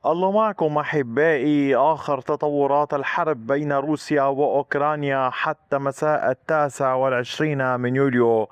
الله معكم أحبائي. آخر تطورات الحرب بين روسيا وأوكرانيا حتى مساء 29 من يوليو.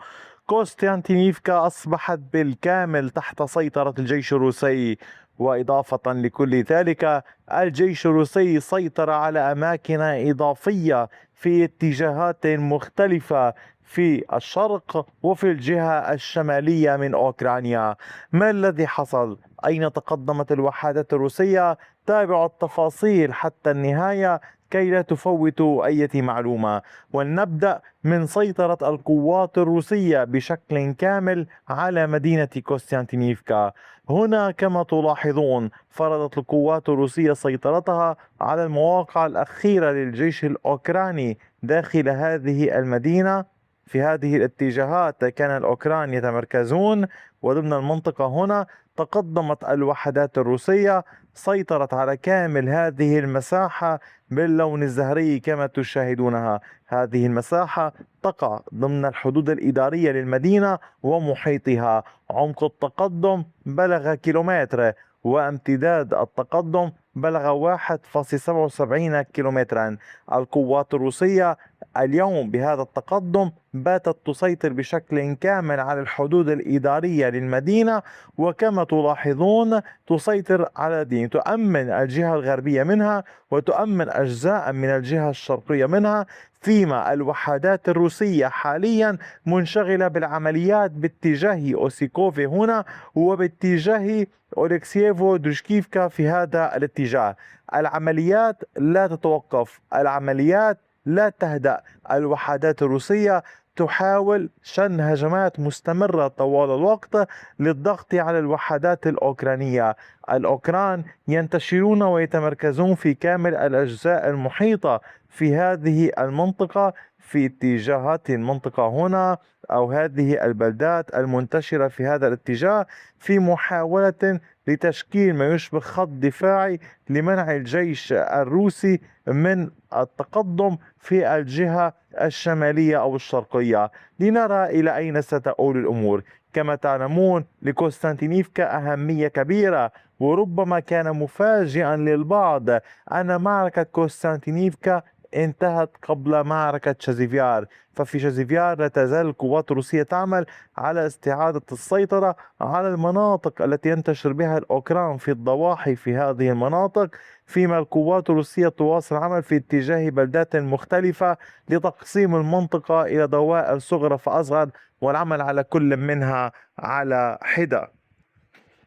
كوستانتينيفكا أصبحت بالكامل تحت سيطرة الجيش الروسي، وإضافة لكل ذلك الجيش الروسي سيطر على أماكن إضافية في اتجاهات مختلفة في الشرق وفي الجهة الشمالية من أوكرانيا. ما الذي حصل؟ أين تقدمت الوحدات الروسية؟ تابعوا التفاصيل حتى النهاية كي لا تفوتوا أي معلومة. ولنبدأ من سيطرة القوات الروسية بشكل كامل على مدينة كوستانتينيفكا. هنا كما تلاحظون فرضت القوات الروسية سيطرتها على المواقع الأخيرة للجيش الأوكراني داخل هذه المدينة. في هذه الاتجاهات كان الأوكران يتمركزون، وضمن المنطقة هنا تقدمت الوحدات الروسية، سيطرت على كامل هذه المساحة باللون الزهري كما تشاهدونها. هذه المساحة تقع ضمن الحدود الإدارية للمدينة ومحيطها. عمق التقدم بلغ كيلومتر، وامتداد التقدم بلغ 1.77 كيلومترا. القوات الروسية اليوم بهذا التقدم باتت تسيطر بشكل كامل على الحدود الإدارية للمدينة، وكما تلاحظون تسيطر على تؤمن الجهة الغربية منها وتؤمن أجزاء من الجهة الشرقية منها، فيما الوحدات الروسية حاليا منشغلة بالعمليات باتجاه أوسيكوفي هنا وباتجاه أوليكسييفو دوشكيفكا في هذا الاتجاه. العمليات لا تتوقف، العمليات لا تهدأ. الوحدات الروسية تحاول شن هجمات مستمرة طوال الوقت للضغط على الوحدات الأوكرانية. الأوكران ينتشرون ويتمركزون في كامل الأجزاء المحيطة في هذه المنطقة، في اتجاهات المنطقة هنا أو هذه البلدات المنتشرة في هذا الاتجاه، في محاولة لتشكيل ما يشبه خط دفاعي لمنع الجيش الروسي من التقدم في الجهة الشمالية أو الشرقية. لنرى إلى أين ستؤول الأمور. كما تعلمون لكوستانتينيفكا أهمية كبيرة، وربما كان مفاجئا للبعض أن معركة كوستانتينيفكا انتهت قبل معركة شازيفيار. ففي شازيفيار لا تزال القوات الروسية تعمل على استعادة السيطرة على المناطق التي ينتشر بها الأوكران في الضواحي في هذه المناطق، فيما القوات الروسية تواصل العمل في اتجاه بلدات مختلفة لتقسيم المنطقة إلى دوائر صغرى فأصغر والعمل على كل منها على حدة.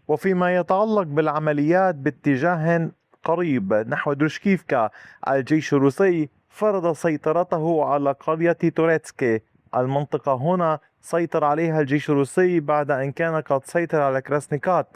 وفيما يتعلق بالعمليات باتجاه قريب نحو دوشكيفكا، الجيش الروسي فرض سيطرته على قرية توريتسكي. المنطقة هنا سيطر عليها الجيش الروسي بعد أن كان قد سيطر على كراسنيكات.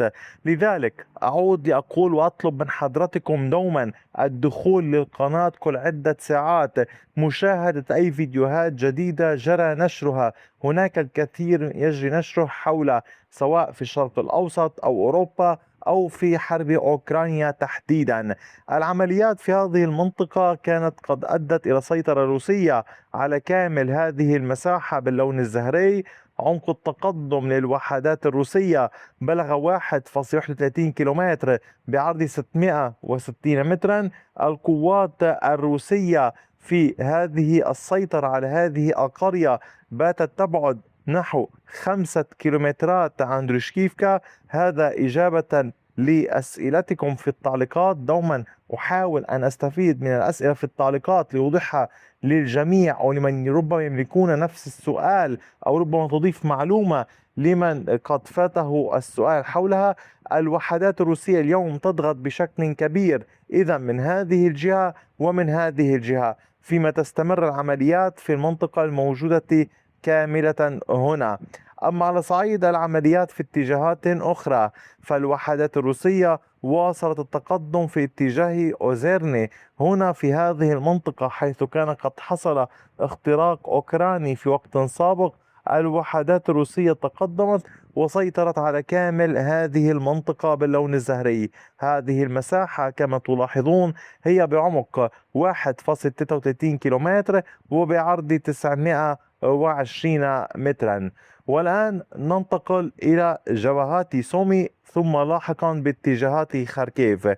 لذلك أعود لأقول وأطلب من حضرتكم دوما الدخول للقناة كل عدة ساعات، مشاهدة أي فيديوهات جديدة جرى نشرها. هناك الكثير يجري نشره حول، سواء في الشرق الأوسط أو أوروبا أو في حرب أوكرانيا تحديدا. العمليات في هذه المنطقة كانت قد أدت إلى سيطرة روسية على كامل هذه المساحة باللون الزهري. عمق التقدم للوحدات الروسية بلغ 1.31 كيلومتر بعرض 660 مترا. القوات الروسية في هذه السيطرة على هذه القرية باتت تبعد نحو 5 كيلومترات عن دريشكيفكا. هذا إجابة لأسئلتكم في التعليقات. دوما أحاول أن أستفيد من الأسئلة في التعليقات لأوضحها للجميع، أو لمن ربما يملكون نفس السؤال، أو ربما تضيف معلومة لمن قد فاته السؤال حولها. الوحدات الروسية اليوم تضغط بشكل كبير إذا من هذه الجهة ومن هذه الجهة، فيما تستمر العمليات في المنطقة الموجودة كاملة هنا. أما على صعيد العمليات في اتجاهات أخرى، فالوحدات الروسية واصلت التقدم في اتجاه أوزيرني هنا في هذه المنطقة، حيث كان قد حصل اختراق أوكراني في وقت سابق. الوحدات الروسية تقدمت وسيطرت على كامل هذه المنطقة باللون الزهري. هذه المساحة كما تلاحظون هي بعمق 1.33 كيلومتر وبعرض 920 مترا. والآن ننتقل إلى جبهات سومي ثم لاحقا باتجاهات خاركيف.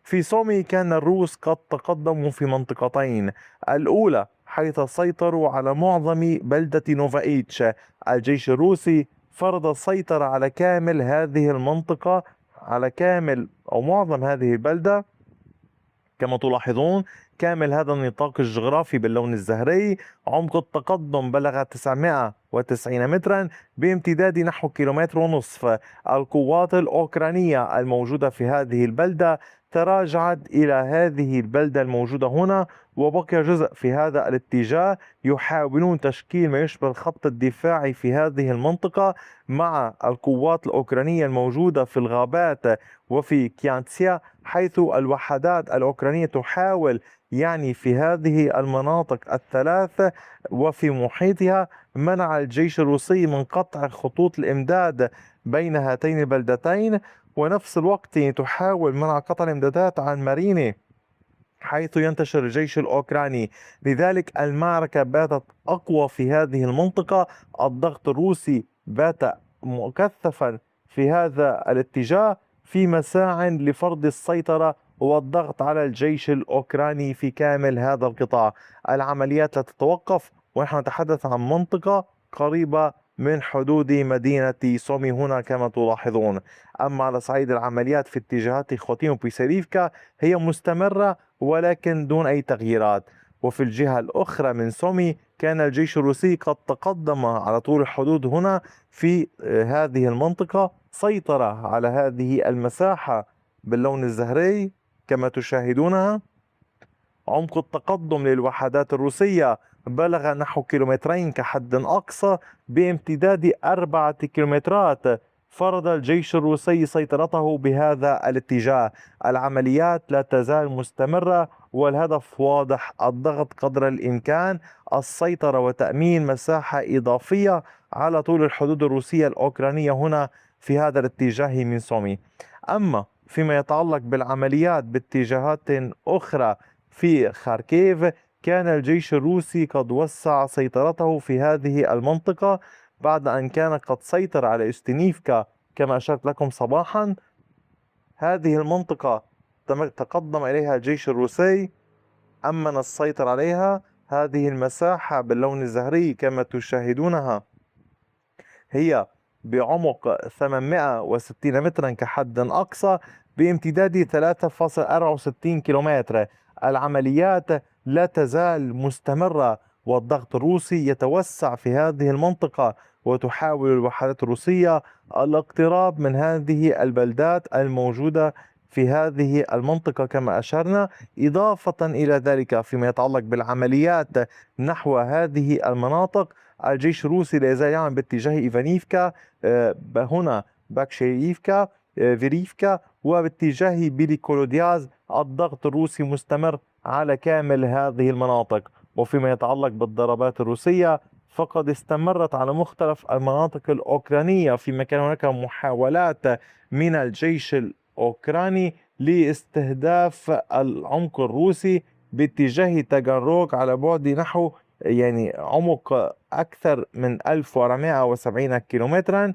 في سومي كان الروس قد تقدموا في منطقتين، الأولى حيث سيطروا على معظم بلدة نوفايتش. الجيش الروسي فرض السيطرة على كامل هذه المنطقة، على كامل أو معظم هذه البلدة كما تلاحظون. كامل هذا النطاق الجغرافي باللون الزهري. عمق التقدم بلغ 990 مترا بامتداد نحو كيلومتر ونصف. القوات الأوكرانية الموجودة في هذه البلدة تراجعت إلى هذه البلدة الموجودة هنا، وبقي جزء في هذا الاتجاه يحاولون تشكيل ما يشبه الخط الدفاعي في هذه المنطقة مع القوات الأوكرانية الموجودة في الغابات وفي كيانتسيا، حيث الوحدات الأوكرانية تحاول في هذه المناطق الثلاث وفي محيطها منع الجيش الروسي من قطع خطوط الإمداد بين هاتين البلدتين، ونفس الوقت تحاول منع قطع الإمدادات عن ماريني حيث ينتشر الجيش الأوكراني. لذلك المعركة باتت أقوى في هذه المنطقة. الضغط الروسي بات مكثفا في هذا الاتجاه في مساع لفرض السيطرة والضغط على الجيش الأوكراني في كامل هذا القطاع. العمليات لا تتوقف، ونحن نتحدث عن منطقة قريبة من حدود مدينة سومي هنا كما تلاحظون. أما على صعيد العمليات في اتجاهات خوتيم وبيسيريفكا هي مستمرة ولكن دون أي تغييرات. وفي الجهة الأخرى من سومي كان الجيش الروسي قد تقدم على طول الحدود هنا في هذه المنطقة، سيطر على هذه المساحة باللون الزهري كما تشاهدونها. عمق التقدم للوحدات الروسية بلغ نحو كيلومترين كحد أقصى بامتداد 4 كيلومترات. فرض الجيش الروسي سيطرته بهذا الاتجاه. العمليات لا تزال مستمرة والهدف واضح: الضغط قدر الإمكان، السيطرة وتأمين مساحة إضافية على طول الحدود الروسية الأوكرانية هنا في هذا الاتجاه من سومي. أما فيما يتعلق بالعمليات باتجاهات أخرى في خاركيف، كان الجيش الروسي قد وسع سيطرته في هذه المنطقة بعد أن كان قد سيطر على استنيفكا كما أشرت لكم صباحا. هذه المنطقة تقدم إليها الجيش الروسي، أمن السيطرة عليها. هذه المساحة باللون الزهري كما تشاهدونها هي بعمق 860 مترا كحد أقصى بامتداد 3.64 كيلومتر. العمليات لا تزال مستمرة والضغط الروسي يتوسع في هذه المنطقة، وتحاول الوحدات الروسية الاقتراب من هذه البلدات الموجودة في هذه المنطقة كما أشرنا. إضافة إلى ذلك فيما يتعلق بالعمليات نحو هذه المناطق، الجيش الروسي لا يزال يعمل باتجاه إيفانيفكا، هنا باكشيريفكا، فيريفكا، وباتجاه بيليكولودياز. الضغط الروسي مستمر على كامل هذه المناطق. وفيما يتعلق بالضربات الروسية فقد استمرت على مختلف المناطق الأوكرانية، فيما كان هناك محاولات من الجيش الأوكراني لاستهداف العمق الروسي باتجاه تاغانروغ على بعد نحو عمق أكثر من 1470 كيلومترا،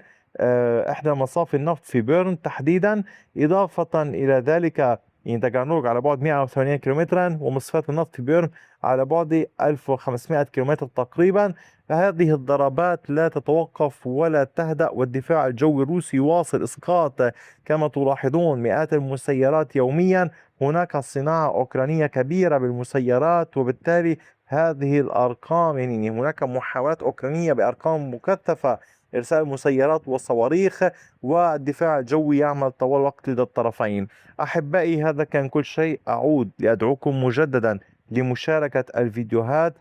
إحدى مصافي النفط في بيرن تحديدا. إضافة إلى ذلك تاغانروغ على بعد 180 كيلومترا، ومصفاة النفط في بيرن على بعد 1500 كيلومتر تقريبا. فهذه الضربات لا تتوقف ولا تهدأ، والدفاع الجوي الروسي يواصل إسقاط كما تلاحظون مئات المسيرات يوميا. هناك صناعة أوكرانية كبيرة بالمسيرات، وبالتالي هذه الأرقام هناك محاولات أوكرانية بأرقام مكثفة إرسال مسيرات وصواريخ، والدفاع الجوي يعمل طوال الوقت لدى الطرفين. أحبائي، هذا كان كل شيء. أعود لأدعوكم مجددا لمشاركة الفيديوهات.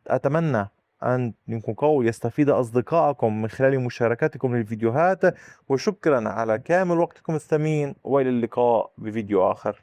أتمنى أن يكون يستفيد أصدقائكم من خلال مشاركتكم للفيديوهات، وشكرا على كامل وقتكم الثمين، وإلى اللقاء بفيديو آخر.